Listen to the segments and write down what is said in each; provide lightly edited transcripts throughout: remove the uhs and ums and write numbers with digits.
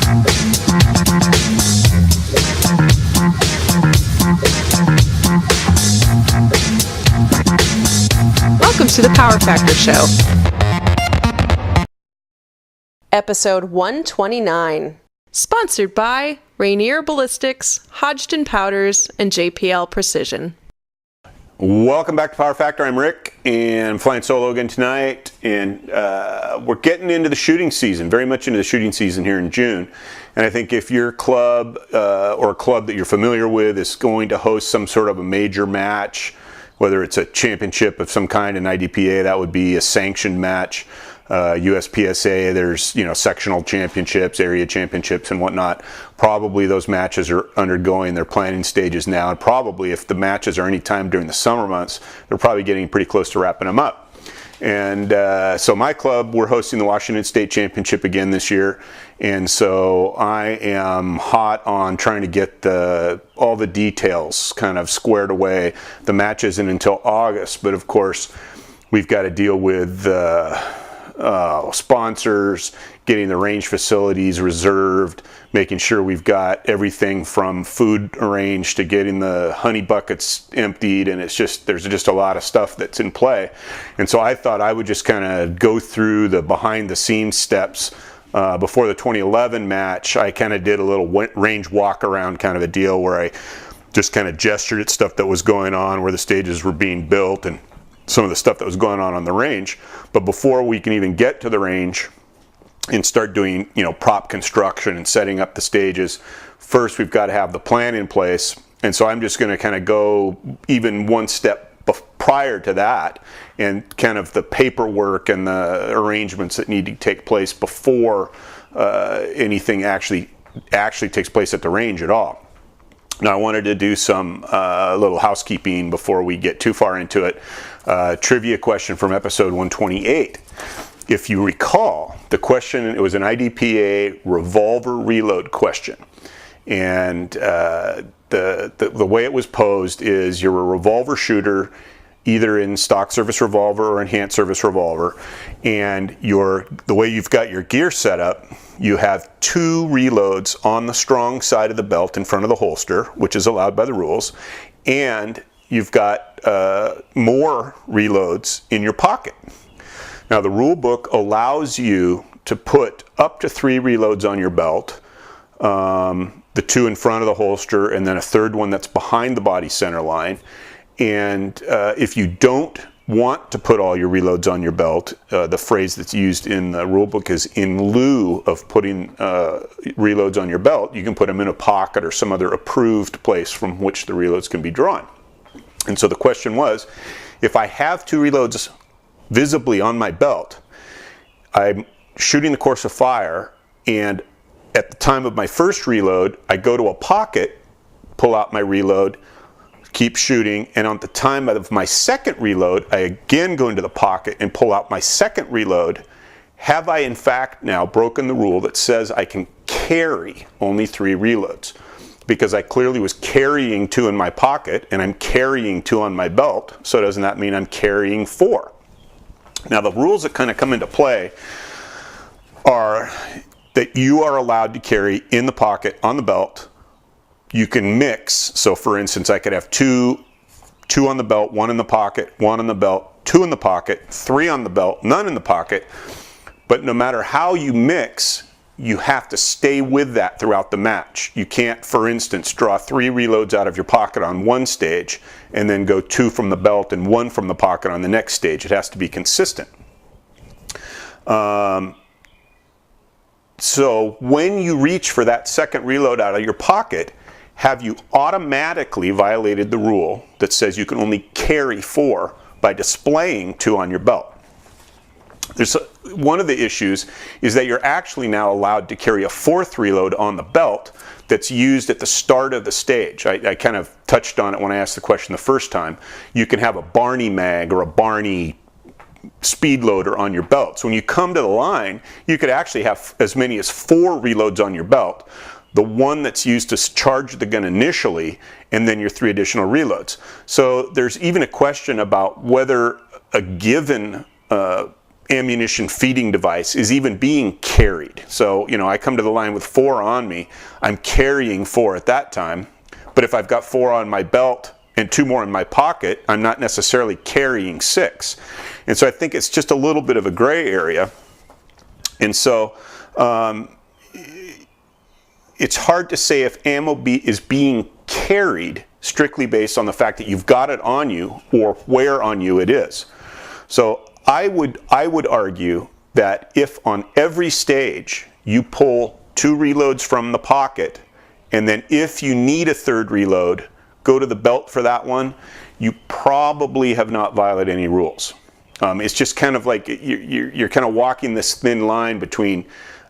Welcome to the Power Factor Show. Episode 129. Sponsored by Rainier Ballistics, Hodgdon Powders, and JPL Precision. Welcome back to Power Factor. I'm Rick, and I'm flying solo again tonight. And we're getting into the shooting season, very much into the shooting season here in June. And I think if your club or a club that you're familiar with is going to host some sort of a major match, whether it's a championship of some kind in IDPA, that would be a sanctioned match. USPSA, there's sectional championships, area championships, and whatnot. Probably those matches are undergoing their planning stages now, and probably if the matches are any time during the summer months, they're probably getting pretty close to wrapping them up. And so my club, we're hosting the Washington State Championship again this year, and so I am hot on trying to get all the details kind of squared away. The match isn't until August, but of course we've got to deal with sponsors, getting the range facilities reserved, making sure we've got everything from food arranged to getting the honey buckets emptied, and there's just a lot of stuff that's in play. And so I thought I would just kind of go through the behind the scenes steps. Before the 2011 match, I kind of did a little range walk around kind of a deal where I just kind of gestured at stuff that was going on, where the stages were being built, and some of the stuff that was going on the range. But before we can even get to the range and start doing prop construction and setting up the stages, first we've got to have the plan in place. And so I'm just going to kind of go even one step prior to that, and kind of the paperwork and the arrangements that need to take place before anything actually takes place at the range at all. Now I wanted to do some little housekeeping before we get too far into it. Trivia question from episode 128. If you recall, the question, it was an IDPA revolver reload question. And the way it was posed is you're a revolver shooter, either in stock service revolver or enhanced service revolver, and the way you've got your gear set up, you have 2 reloads on the strong side of the belt in front of the holster, which is allowed by the rules, and you've got more reloads in your pocket. Now the rule book allows you to put up to 3 reloads on your belt, the 2 in front of the holster, and then a third one that's behind the body center line. And if you don't want to put all your reloads on your belt, the phrase that's used in the rule book is in lieu of putting reloads on your belt, you can put them in a pocket or some other approved place from which the reloads can be drawn. And so the question was, if I have 2 reloads visibly on my belt, I'm shooting the course of fire, and at the time of my first reload, I go to a pocket, pull out my reload, keep shooting, and at the time of my second reload, I again go into the pocket and pull out my second reload. Have I in fact now broken the rule that says I can carry only 3 reloads? Because I clearly was carrying 2 in my pocket, and I'm carrying 2 on my belt, so doesn't that mean I'm carrying 4? Now the rules that kind of come into play are that you are allowed to carry in the pocket, on the belt. You can mix, so for instance I could have 2 on the belt, 1 in the pocket, 1 on the belt, 2 in the pocket, 3 on the belt, none in the pocket. But no matter how you mix, you have to stay with that throughout the match. You can't, for instance, draw 3 reloads out of your pocket on one stage and then go 2 from the belt and 1 from the pocket on the next stage. It has to be consistent. So when you reach for that second reload out of your pocket, have you automatically violated the rule that says you can only carry 4 by displaying 2 on your belt? One of the issues is that you're actually now allowed to carry a 4th reload on the belt that's used at the start of the stage. I kind of touched on it when I asked the question the first time. You can have a Barney mag or a Barney speed loader on your belt. So when you come to the line, you could actually have as many as 4 reloads on your belt. The one that's used to charge the gun initially, and then your 3 additional reloads. So there's even a question about whether a given ammunition feeding device is even being carried. So, I come to the line with 4 on me, I'm carrying 4 at that time, but if I've got 4 on my belt and 2 more in my pocket, I'm not necessarily carrying 6. And so I think it's just a little bit of a gray area. And so it's hard to say if ammo is being carried strictly based on the fact that you've got it on you or where on you it is. So I would argue that if on every stage you pull 2 reloads from the pocket, and then if you need a 3rd reload, go to the belt for that one, you probably have not violated any rules. It's just kind of like you're kind of walking this thin line between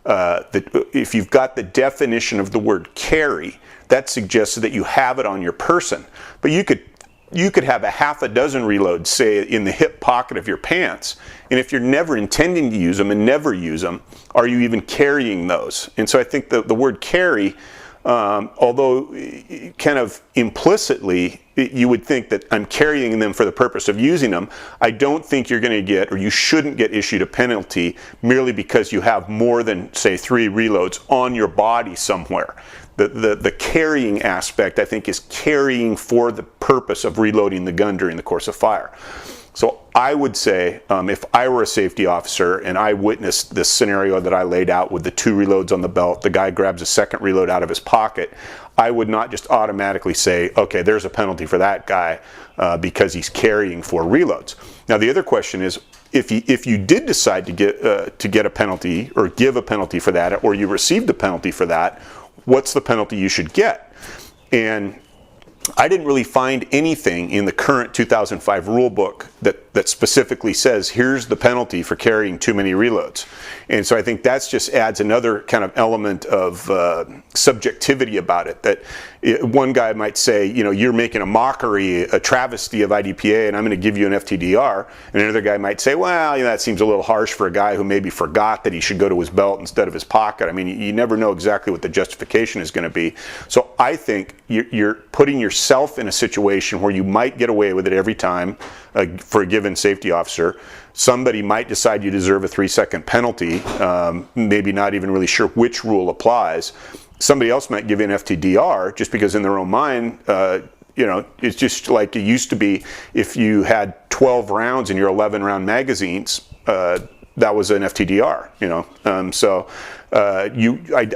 if you've got the definition of the word carry, that suggests that you have it on your person, but you could have a half a dozen reloads, say, in the hip pocket of your pants, and if you're never intending to use them and never use them, are you even carrying those? And so I think the word carry, although kind of implicitly you would think that I'm carrying them for the purpose of using them, I don't think you're going to get, or you shouldn't get issued a penalty merely because you have more than, say, 3 reloads on your body somewhere. The carrying aspect, I think, is carrying for the purpose of reloading the gun during the course of fire. So I would say, if I were a safety officer and I witnessed this scenario that I laid out with the 2 reloads on the belt, the guy grabs a 2nd reload out of his pocket, I would not just automatically say, okay, there's a penalty for that guy because he's carrying 4 reloads. Now the other question is, if you did decide to get a penalty or give a penalty for that, or you received a penalty for that, what's the penalty you should get? And I didn't really find anything in the current 2005 rule book that specifically says here's the penalty for carrying too many reloads. And so I think that just adds another kind of element of subjectivity about it, that one guy might say, you're making a mockery, a travesty of IDPA, and I'm going to give you an FTDR. And another guy might say, well, that seems a little harsh for a guy who maybe forgot that he should go to his belt instead of his pocket. I mean, you never know exactly what the justification is going to be. So I think you're putting yourself in a situation where you might get away with it every time for a given safety officer. Somebody might decide you deserve a 3-second penalty, maybe not even really sure which rule applies. Somebody else might give you an FTDR just because in their own mind, it's just like it used to be if you had 12 rounds in your 11-round magazines, that was an FTDR,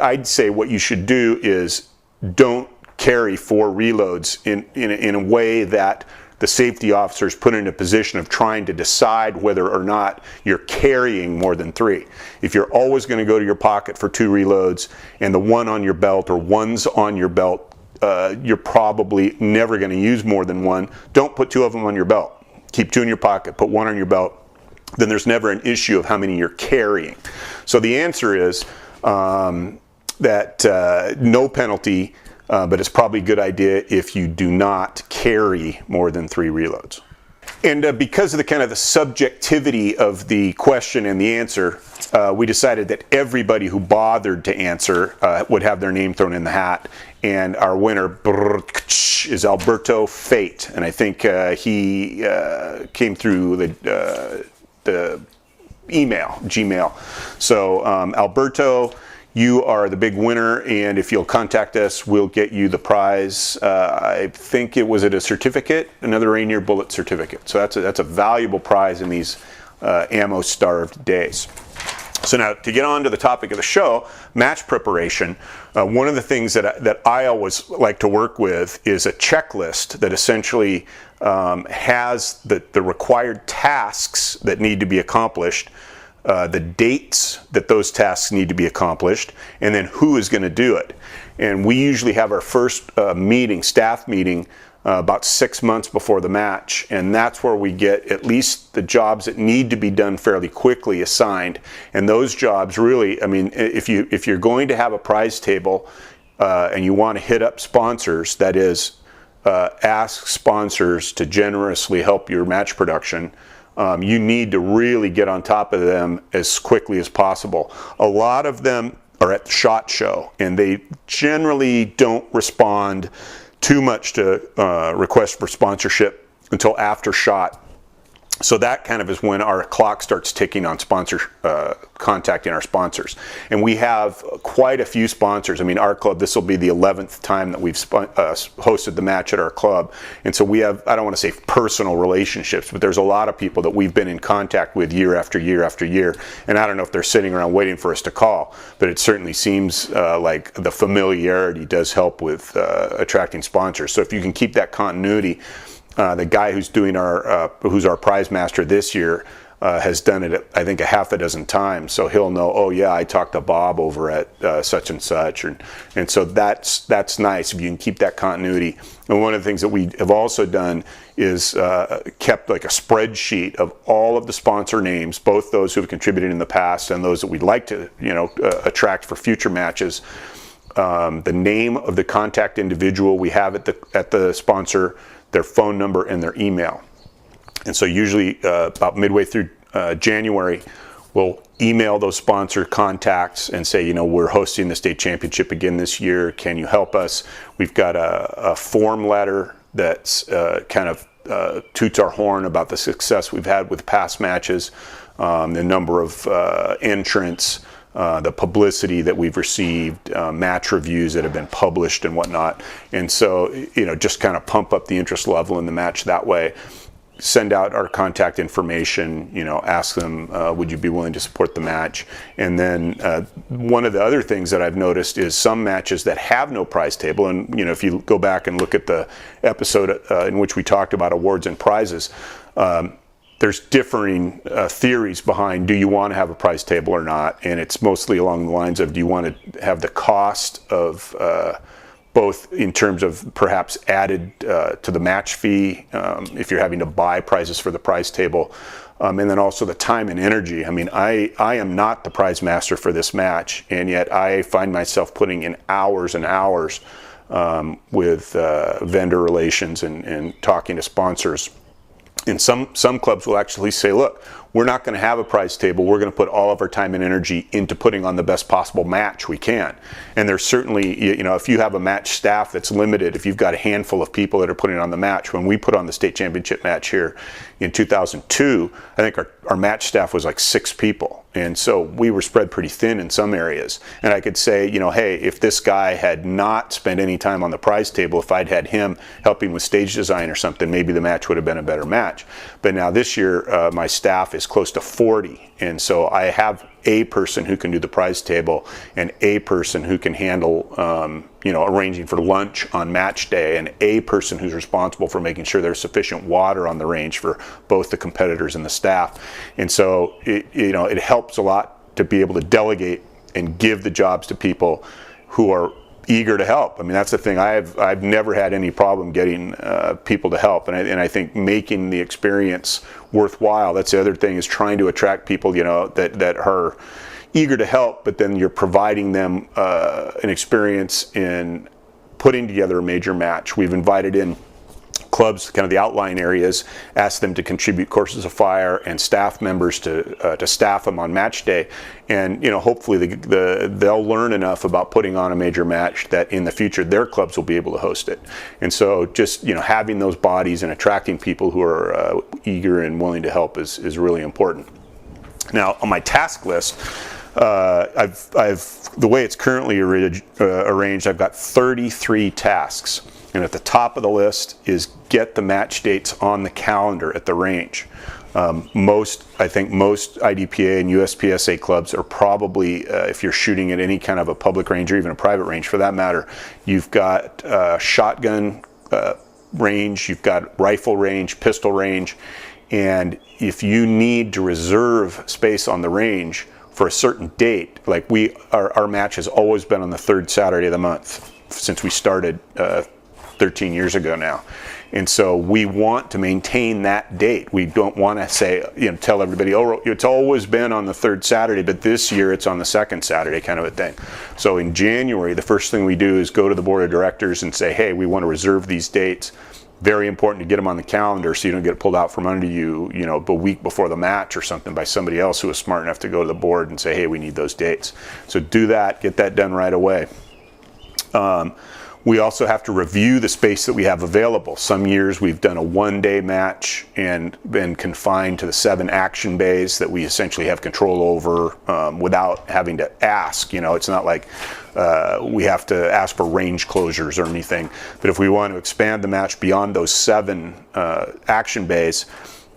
I'd say what you should do is don't carry 4 reloads in a way that the safety officer is put in a position of trying to decide whether or not you're carrying more than 3. If you're always going to go to your pocket for 2 reloads and the 1 on your belt or 1's on your belt, you're probably never going to use more than 1. Don't put 2 of them on your belt. Keep 2 in your pocket, put 1 on your belt. Then there's never an issue of how many you're carrying. So the answer is that no penalty, but it's probably a good idea if you do not carry more than 3 reloads. And because of the kind of the subjectivity of the question and the answer, we decided that everybody who bothered to answer would have their name thrown in the hat. And our winner is Alberto Fate, and I think he came through the email, Gmail. So Alberto, you are the big winner, and if you'll contact us, we'll get you the prize. I think it was a certificate, another Rainier bullet certificate. So that's a valuable prize in these ammo-starved days. So now, to get on to the topic of the show, match preparation, one of the things that I always like to work with is a checklist that essentially has the required tasks that need to be accomplished, the dates that those tasks need to be accomplished, and then who is going to do it. And we usually have our first staff meeting, about 6 months before the match, and that's where we get at least the jobs that need to be done fairly quickly assigned. And those jobs really, I mean, if you're going to have a prize table and you want to hit up sponsors, that is, ask sponsors to generously help your match production, you need to really get on top of them as quickly as possible. A lot of them are at the SHOT Show, and they generally don't respond too much to requests for sponsorship until after SHOT. So that kind of is when our clock starts ticking on contacting our sponsors. And we have quite a few sponsors. I mean, our club, this will be the 11th time that we've hosted the match at our club. And so we have, I don't want to say personal relationships, but there's a lot of people that we've been in contact with year after year after year. And I don't know if they're sitting around waiting for us to call, but it certainly seems like the familiarity does help with attracting sponsors. So if you can keep that continuity, the guy who's doing who's our prize master this year has done it, I think, a half a dozen times. So he'll know, oh yeah, I talked to Bob over at such and such, and so that's nice if you can keep that continuity. And one of the things that we have also done is kept like a spreadsheet of all of the sponsor names, both those who have contributed in the past and those that we'd like to, attract for future matches. The name of the contact individual we have at the sponsor, their phone number, and their email. And so usually about midway through January, we'll email those sponsor contacts and say, we're hosting the state championship again this year. Can you help us? We've got a form letter that's kind of toots our horn about the success we've had with past matches, the number of entrants, the publicity that we've received, match reviews that have been published and whatnot. And so, just kind of pump up the interest level in the match that way. Send out our contact information, ask them, would you be willing to support the match? And then one of the other things that I've noticed is some matches that have no prize table, and if you go back and look at the episode in which we talked about awards and prizes, there's differing theories behind, do you want to have a prize table or not? And it's mostly along the lines of, do you want to have the cost of both in terms of perhaps added to the match fee, if you're having to buy prizes for the prize table, and then also the time and energy. I mean, I am not the prize master for this match, and yet I find myself putting in hours and hours with vendor relations and talking to sponsors. And some clubs will actually say, look, we're not going to have a prize table. We're going to put all of our time and energy into putting on the best possible match we can. And there's certainly, if you have a match staff that's limited, if you've got a handful of people that are putting on the match, when we put on the state championship match here in 2002, I think our match staff was like 6 people. And so we were spread pretty thin in some areas. And I could say, hey, if this guy had not spent any time on the prize table, if I'd had him helping with stage design or something, maybe the match would have been a better match. But now this year, my staff is close to 40. And so I have a person who can do the prize table and a person who can handle, arranging for lunch on match day, and a person who's responsible for making sure there's sufficient water on the range for both the competitors and the staff. And so it helps a lot to be able to delegate and give the jobs to people who are eager to help. I mean, that's the thing. I've never had any problem getting people to help, and I think making the experience worthwhile. That's the other thing, is trying to attract people that are eager to help, but then you're providing them an experience in putting together a major match. We've invited in clubs, kind of the outlying areas, asked them to contribute courses of fire and staff members to staff them on match day, and hopefully they'll learn enough about putting on a major match that in the future their clubs will be able to host it. And so just having those bodies and attracting people who are eager and willing to help is really important. Now on my task list, I've the way it's currently arranged, I've got 33 tasks. And at the top of the list is get the match dates on the calendar at the range. I think most IDPA and USPSA clubs are probably, if you're shooting at any kind of a public range or even a private range for that matter, you've got shotgun range, you've got rifle range, pistol range, and if you need to reserve space on the range for a certain date, like our match has always been on the 3rd Saturday of the month since we started 13 years ago now. And so we want to maintain that date. We don't want to say, tell everybody, oh, it's always been on the 3rd Saturday, but this year it's on the 2nd Saturday, kind of a thing. So in January, the first thing we do is go to the board of directors and say, hey, we want to reserve these dates. Very important to get them on the calendar so you don't get pulled out from under you, a week before the match or something by somebody else who is smart enough to go to the board and say, hey, we need those dates. So do that, get that done right away. We also have to review the space that we have available. Some years we've done a one-day match and been confined to the 7 action bays that we essentially have control over without having to ask. It's not like we have to ask for range closures or anything. But if we want to expand the match beyond those 7 action bays,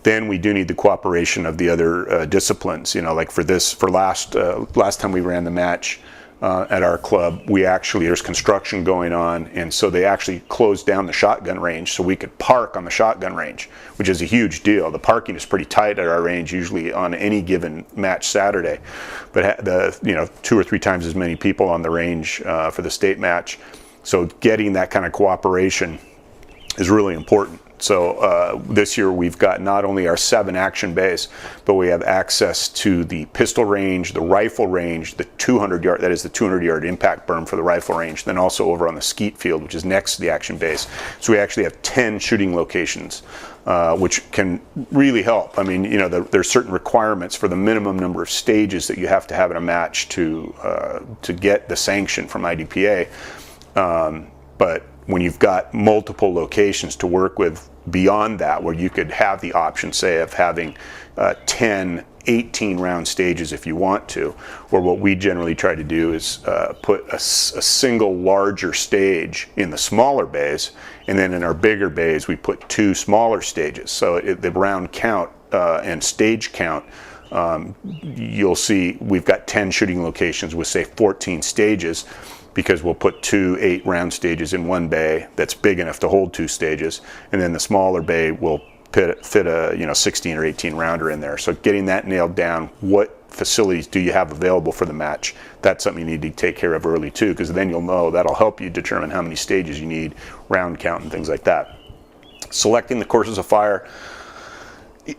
then we do need the cooperation of the other disciplines. Like for last time we ran the match, at our club, there's construction going on, and so they actually closed down the shotgun range so we could park on the shotgun range, which is a huge deal. The parking is pretty tight at our range usually on any given match Saturday, but 2 or 3 times as many people on the range for the state match. So getting that kind of cooperation is really important. So this year we've got not only our 7 action bays, but we have access to the pistol range, the rifle range, the 200-yard, that is the 200-yard impact berm for the rifle range, then also over on the skeet field, which is next to the action base. So we actually have 10 shooting locations, which can really help. I mean, there's certain requirements for the minimum number of stages that you have to have in a match to get the sanction from IDPA. But when you've got multiple locations to work with beyond that, where you could have the option, say, of having 10, 18 round stages if you want to, or what we generally try to do is put a single larger stage in the smaller bays, and then in our bigger bays we put 2 smaller stages. So the round count and stage count, you'll see we've got 10 shooting locations with, say, 14 stages, because we'll put 2 8-round stages in one bay that's big enough to hold 2 stages, and then the smaller bay will fit a 16 or 18 rounder in there. So getting that nailed down, what facilities do you have available for the match, that's something you need to take care of early too, because then you'll know, that'll help you determine how many stages you need, round count and things like that. Selecting the courses of fire,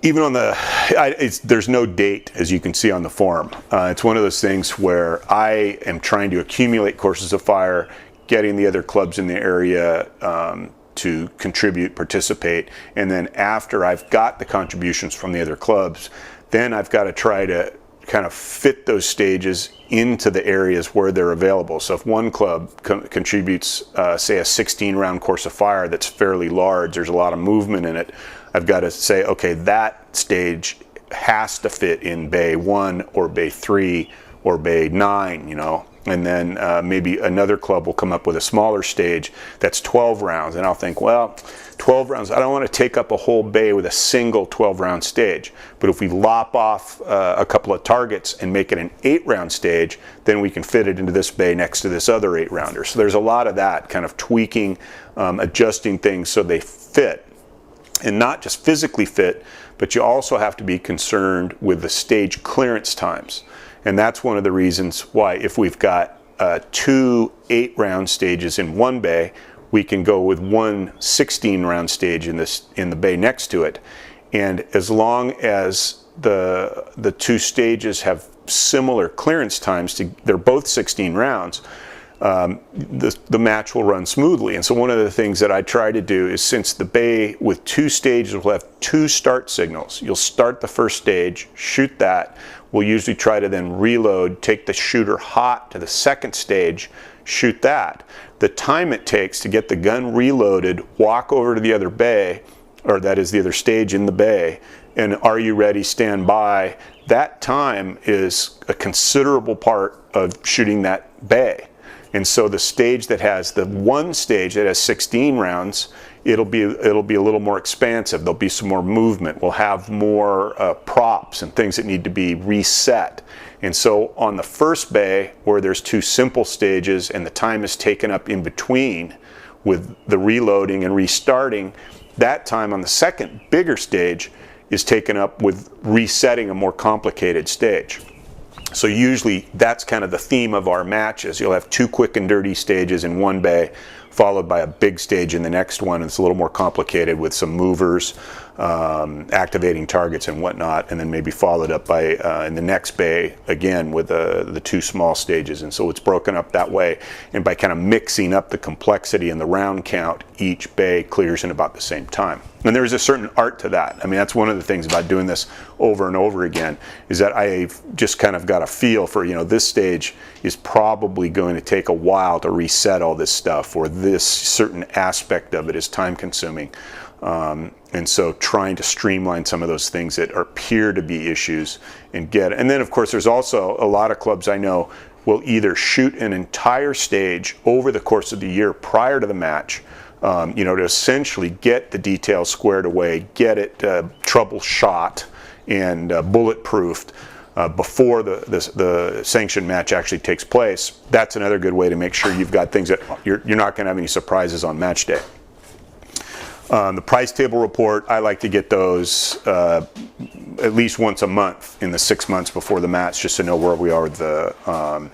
even on there's no date, as you can see on the form. It's one of those things where I am trying to accumulate courses of fire, getting the other clubs in the area to contribute, participate, and then after I've got the contributions from the other clubs, then I've got to try to kind of fit those stages into the areas where they're available. So if one club contributes, say, a 16-round course of fire that's fairly large, there's a lot of movement in it, I've got to say, okay, that stage has to fit in bay 1 or bay 3 or bay 9, and then maybe another club will come up with a smaller stage that's 12 rounds, and I'll think, well, 12 rounds, I don't want to take up a whole bay with a single 12-round stage, but if we lop off a couple of targets and make it an 8-round stage, then we can fit it into this bay next to this other 8-rounder. So there's a lot of that kind of tweaking, adjusting things so they fit. And not just physically fit, but you also have to be concerned with the stage clearance times. And that's one of the reasons why, if we've got 2 8-round stages in one bay, we can go with 1 16-round stage in the bay next to it. And as long as the 2 stages have similar clearance times, they're both 16 rounds, the match will run smoothly. And so one of the things that I try to do is, since the bay with 2 stages will have 2 start signals, you'll start the first stage, shoot that. We'll usually try to then reload, take the shooter hot to the second stage, shoot that. The time it takes to get the gun reloaded, walk over to the other bay, or that is the other stage in the bay, and are you ready, stand by, that time is a considerable part of shooting that bay. And so the stage that has the one stage that has 16 rounds, it'll be a little more expansive. There'll be some more movement. We'll have more props and things that need to be reset. And so on the first bay, where there's 2 simple stages and the time is taken up in between with the reloading and restarting, that time on the second bigger stage is taken up with resetting a more complicated stage. So usually that's kind of the theme of our matches. You'll have 2 quick and dirty stages in one bay, followed by a big stage in the next one. It's a little more complicated with some movers, activating targets and whatnot, and then maybe followed up by in the next bay again with the 2 small stages. And so it's broken up that way, and by kind of mixing up the complexity and the round count, each bay clears in about the same time. And there is a certain art to that. I mean, that's one of the things about doing this over and over again, is that I've just kind of got a feel for, this stage is probably going to take a while to reset all this stuff, or this certain aspect of it is time consuming. And so trying to streamline some of those things that appear to be issues and then of course there's also a lot of clubs I know will either shoot an entire stage over the course of the year prior to the match, to essentially get the details squared away, get it troubleshot and bulletproofed before the sanctioned match actually takes place. That's another good way to make sure you've got things that you're not going to have any surprises on match day. The prize table report, I like to get those at least once a month in the 6 months before the match, just to know where we are with the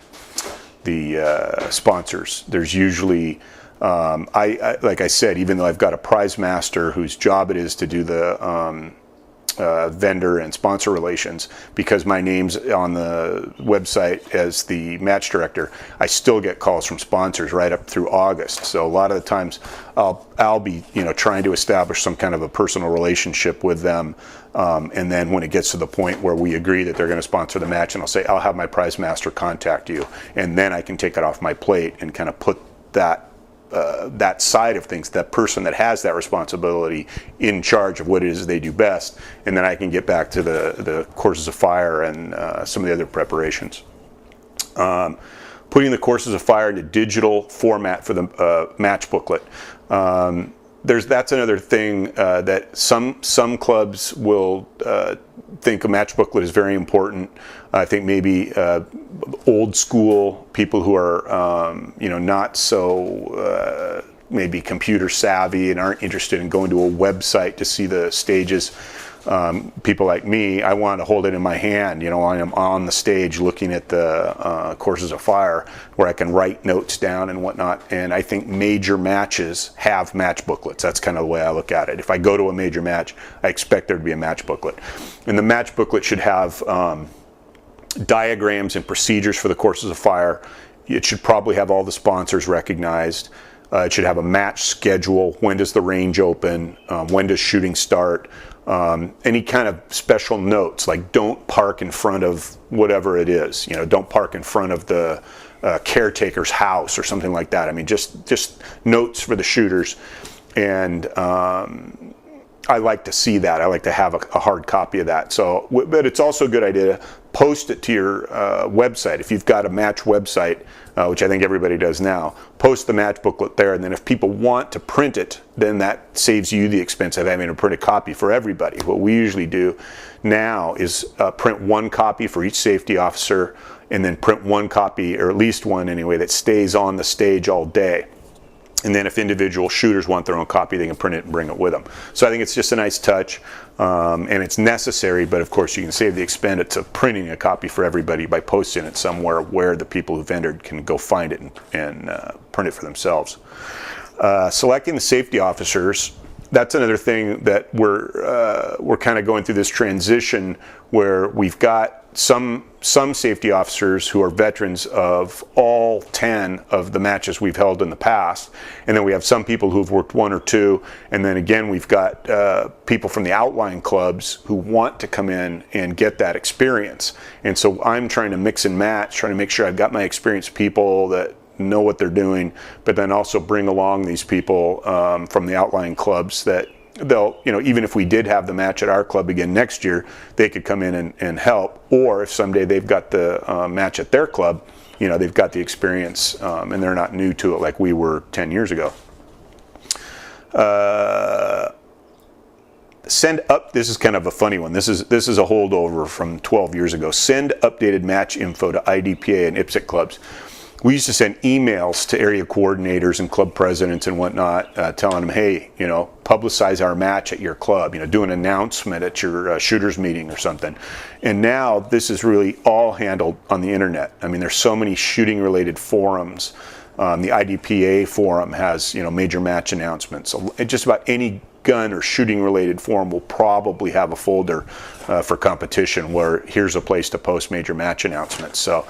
sponsors. There's usually, like I said, even though I've got a prize master whose job it is to do the vendor and sponsor relations, because my name's on the website as the match director, I still get calls from sponsors right up through August. So a lot of the times I'll be trying to establish some kind of a personal relationship with them, and then when it gets to the point where we agree that they're going to sponsor the match, and I'll say I'll have my prize master contact you, and then I can take it off my plate and kind of put that side of things, that person that has that responsibility in charge of what it is they do best, and then I can get back to the courses of fire and some of the other preparations. Putting the courses of fire into digital format for the match booklet. That's another thing that some clubs will think a match booklet is very important. I think maybe old school people who are not so maybe computer savvy and aren't interested in going to a website to see the stages. People like me, I want to hold it in my hand. I am on the stage looking at the courses of fire where I can write notes down and whatnot. And I think major matches have match booklets. That's kind of the way I look at it. If I go to a major match, I expect there to be a match booklet. And the match booklet should have diagrams and procedures for the courses of fire. It should probably have all the sponsors recognized. It should have a match schedule. When does the range open? When does shooting start? Any kind of special notes, like don't park in front of whatever it is. Don't park in front of the caretaker's house or something like that. I mean, just notes for the shooters. And I like to see that. I like to have a hard copy of that. So, but it's also a good idea to post it to your website. If you've got a match website, which I think everybody does now, post the match booklet there, and then if people want to print it, then that saves you the expense of having to print a copy for everybody. What we usually do now is print one copy for each safety officer, and then print one copy, or at least one anyway, that stays on the stage all day. And then if individual shooters want their own copy, they can print it and bring it with them. So I think it's just a nice touch, and it's necessary, but of course you can save the expense of printing a copy for everybody by posting it somewhere where the people who vendored can go find it and print it for themselves. Selecting the safety officers, that's another thing that we're kind of going through this transition where we've got some safety officers who are veterans of all 10 of the matches we've held in the past, and then we have some people who've worked one or two, and then again we've got people from the outlying clubs who want to come in and get that experience. And so I'm trying to mix and match, trying to make sure I've got my experienced people that know what they're doing, but then also bring along these people from the outlying clubs that they'll, even if we did have the match at our club again next year, they could come in and help. Or if someday they've got the match at their club, they've got the experience and they're not new to it like we were 10 years ago. This is kind of a funny one. This is a holdover from 12 years ago. Send updated match info to IDPA and IPSC clubs. We used to send emails to area coordinators and club presidents and whatnot, telling them, hey, publicize our match at your club, do an announcement at your shooters meeting or something. And now this is really all handled on the internet. I mean, there's so many shooting related forums. The IDPA forum has, major match announcements. So just about any gun or shooting related forum will probably have a folder for competition where here's a place to post major match announcements. So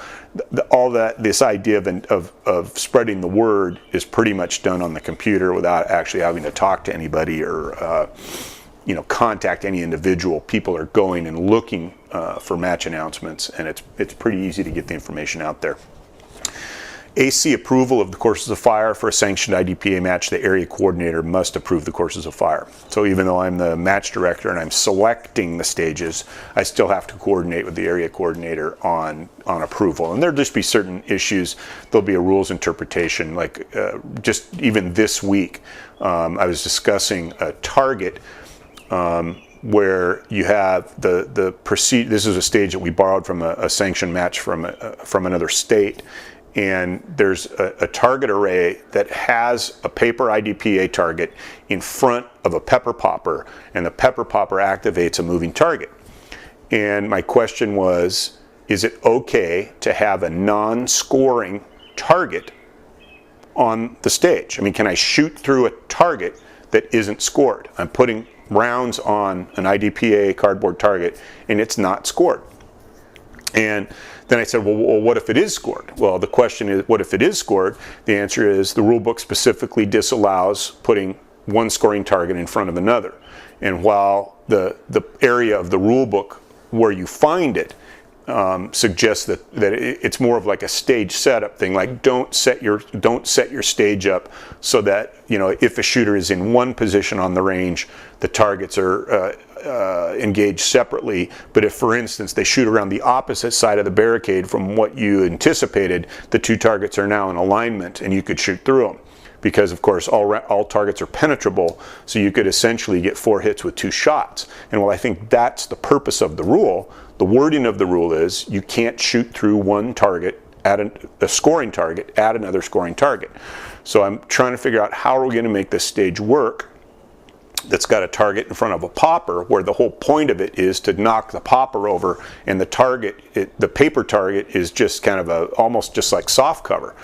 this idea of spreading the word is pretty much done on the computer without actually having to talk to anybody or contact any individual. People are going and looking for match announcements, and it's pretty easy to get the information out there. AC approval of the courses of fire for a sanctioned IDPA match, the area coordinator must approve the courses of fire. So even though I'm the match director and I'm selecting the stages, I still have to coordinate with the area coordinator on approval. And there'll just be certain issues. There'll be a rules interpretation, like just even this week, I was discussing a target where you have the procedure. This is a stage that we borrowed from a sanctioned match from another state. And there's a target array that has a paper IDPA target in front of a pepper popper, and the pepper popper activates a moving target. And my question was, is it okay to have a non-scoring target on the stage? I mean, can I shoot through a target that isn't scored? I'm putting rounds on an IDPA cardboard target and it's not scored. And then I said, well, what if it is scored? Well, the question is, what if it is scored? The answer is the rule book specifically disallows putting one scoring target in front of another. And while the area of the rule book where you find it suggests that it's more of like a stage setup thing, like don't set your stage up so that, you know, if a shooter is in one position on the range, the targets are engaged separately. But if, for instance, they shoot around the opposite side of the barricade from what you anticipated, the two targets are now in alignment and you could shoot through them. Because, of course, all targets are penetrable, so you could essentially get 4 hits with 2 shots. And while I think that's the purpose of the rule, the wording of the rule is you can't shoot through one target at a scoring target at another scoring target. So I'm trying to figure out how are we going to make this stage work that's got a target in front of a popper, where the whole point of it is to knock the popper over, and the target, the paper target, is just kind of almost just like soft cover.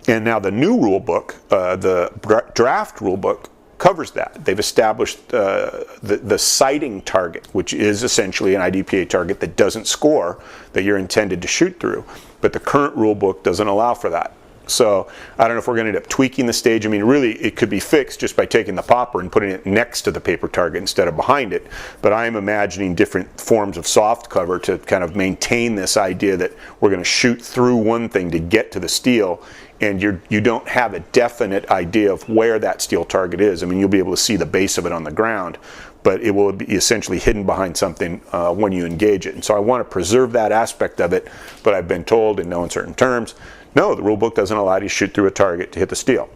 And now the new rule book, the draft rule book, covers that. They've established the sighting target, which is essentially an IDPA target that doesn't score, that you're intended to shoot through. But the current rule book doesn't allow for that. So I don't know if we're going to end up tweaking the stage. I mean, really, it could be fixed just by taking the popper and putting it next to the paper target instead of behind it. But I'm imagining different forms of soft cover to kind of maintain this idea that we're going to shoot through one thing to get to the steel, and you don't have a definite idea of where that steel target is. I mean, you'll be able to see the base of it on the ground, but it will be essentially hidden behind something when you engage it. And so I want to preserve that aspect of it, but I've been told in no uncertain terms, no, the rule book doesn't allow you to shoot through a target to hit the steel.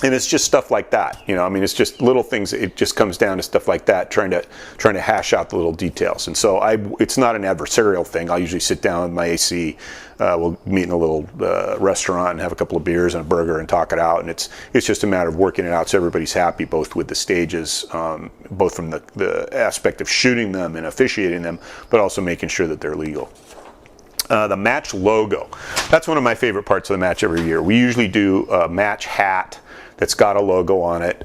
And it's just stuff like that, you know. I mean, it's just little things. It just comes down to stuff like that, trying to hash out the little details. And so it's not an adversarial thing. I'll usually sit down with my AC. We'll meet in a little restaurant and have a couple of beers and a burger and talk it out. And it's just a matter of working it out so everybody's happy, both with the stages, both from the aspect of shooting them and officiating them, but also making sure that they're legal. The match logo. That's one of my favorite parts of the match every year. We usually do a match hat that's got a logo on it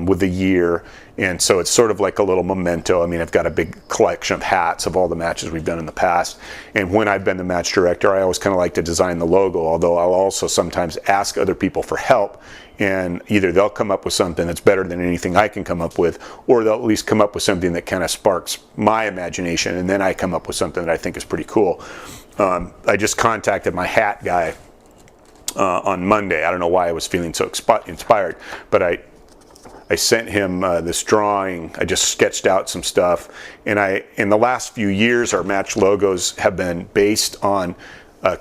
with the year, and so it's sort of like a little memento. I mean, I've got a big collection of hats of all the matches we've done in the past, and when I've been the match director, I always kind of like to design the logo, although I'll also sometimes ask other people for help, and either they'll come up with something that's better than anything I can come up with, or they'll at least come up with something that kind of sparks my imagination, and then I come up with something that I think is pretty cool. I just contacted my hat guy on Monday. I don't know why I was feeling so inspired, but I sent him this drawing. I just sketched out some stuff, and in the last few years, our match logos have been based on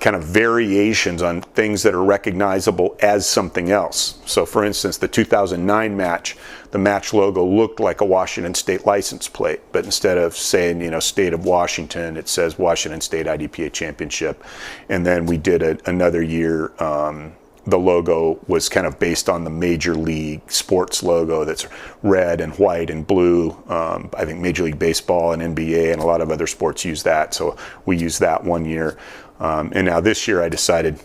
kind of variations on things that are recognizable as something else. So, for instance, the 2009 match, the match logo looked like a Washington State license plate, but instead of saying, you know, State of Washington, it says Washington State IDPA Championship. And then we did another year. The logo was kind of based on the Major League sports logo that's red and white and blue. I think Major League Baseball and NBA and a lot of other sports use that, so we used that one year. And now this year I decided,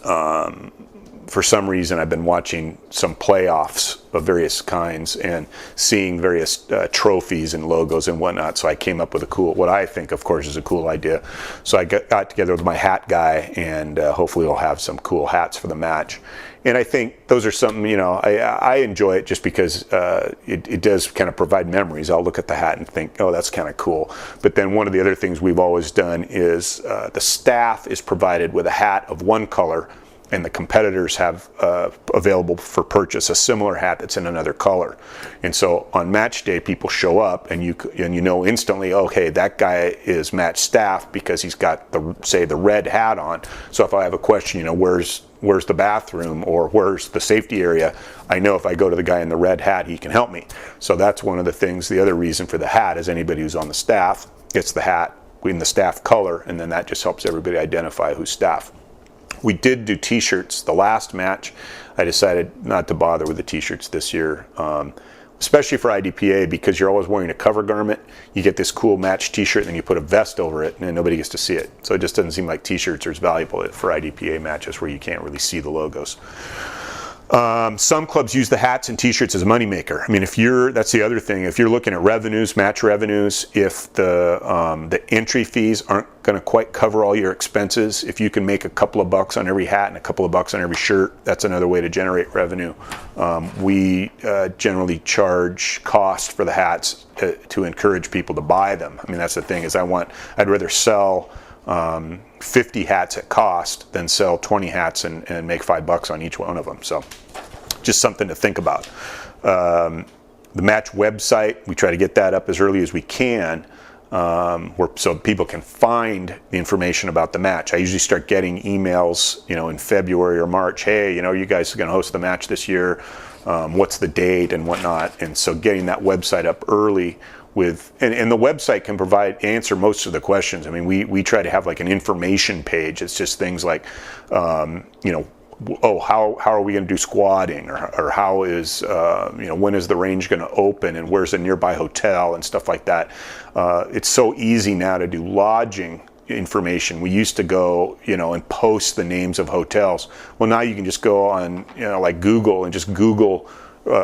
for some reason I've been watching some playoffs of various kinds and seeing various trophies and logos and whatnot, so I came up with what I think, of course, is a cool idea. So I got together with my hat guy, and hopefully we'll have some cool hats for the match. And I think those are something, you know, I enjoy it just because it does kind of provide memories. I'll look at the hat and think, oh, that's kind of cool. But then one of the other things we've always done is the staff is provided with a hat of one color and the competitors have available for purchase a similar hat that's in another color. And so on match day, people show up, and you know instantly, okay, that guy is match staff because he's got the red hat on. So if I have a question, where's the bathroom or where's the safety area, I know if I go to the guy in the red hat, he can help me. So that's one of the things. The other reason for the hat is anybody who's on the staff gets the hat in the staff color, and then that just helps everybody identify who's staff. We did do t-shirts the last match. I decided not to bother with the t-shirts this year, especially for IDPA, because you're always wearing a cover garment. You get this cool match t-shirt, and then you put a vest over it, and nobody gets to see it. So it just doesn't seem like t-shirts are as valuable for IDPA matches where you can't really see the logos. Some clubs use the hats and t-shirts as a moneymaker. I mean, that's the other thing. If you're looking at revenues, match revenues, if the entry fees aren't going to quite cover all your expenses, if you can make a couple of bucks on every hat and a couple of bucks on every shirt, that's another way to generate revenue. We generally charge cost for the hats to encourage people to buy them. I mean, that's the thing is I'd rather sell 50 hats at cost than sell 20 hats and make $5 on each one of them. So just something to think about. The match website, we try to get that up as early as we can, so people can find the information about the match. I usually start getting emails, in February or March. Hey, you guys are going to host the match this year. What's the date and whatnot? And so getting that website up early and the website can answer most of the questions. I mean, we try to have like an information page. It's just things like, how are we going to do squatting, or how is, when is the range going to open, and where's a nearby hotel and stuff like that. It's so easy now to do lodging information. We used to go, and post the names of hotels. Well, now you can just go on, like Google, and just Google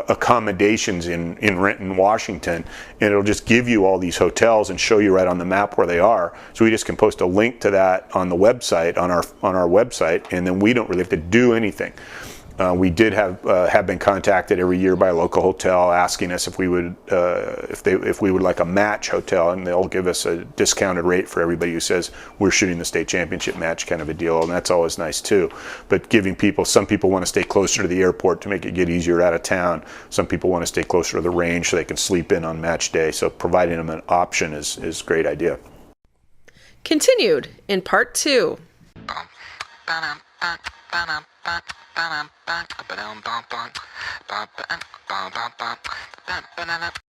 accommodations in Renton, Washington, and it'll just give you all these hotels and show you right on the map where they are. So we just can post a link to that on the website, on our website, and then we don't really have to do anything. We did have been contacted every year by a local hotel asking us if we would like a match hotel, and they'll give us a discounted rate for everybody who says we're shooting the state championship match, kind of a deal, and that's always nice too. But some people want to stay closer to the airport to make it get easier out of town. Some people want to stay closer to the range so they can sleep in on match day. So providing them an option is a great idea. Continued in part 2.